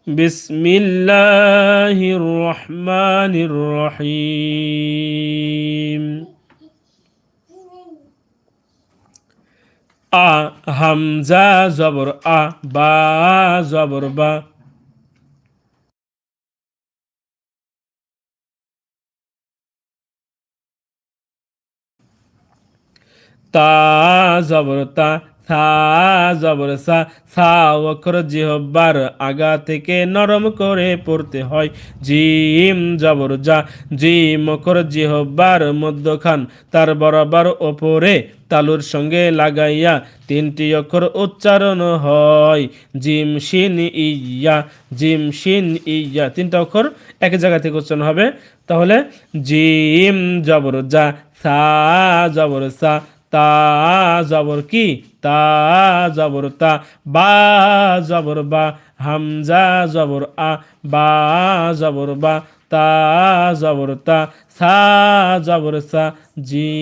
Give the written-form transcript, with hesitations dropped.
بسم الله الرحمن الرحيم হামজা জবর বা জবর বা তা জবর তা সা জবর সা সা অক্ষর জিহ্বার আগা থেকে নরম করে পড়তে হয়। জিম জবর যা জিম অক্ষর জিহ্বার মধ্যখান তার বরাবর ওপরে তালুর সঙ্গে লাগাইয়া তিনটি অক্ষর উচ্চারণ হয়। জিম শিন ইয়া জিম শিন ইয়া তিনটা অক্ষর এক জায়গা থেকে উচ্চারণ হবে। তাহলে জিম জবর যা সা জবর সা তা জবর কি তা জবর তা বা জবর বা হামজা জবর বা জবর বা তা জবর তা সা জবর সা জি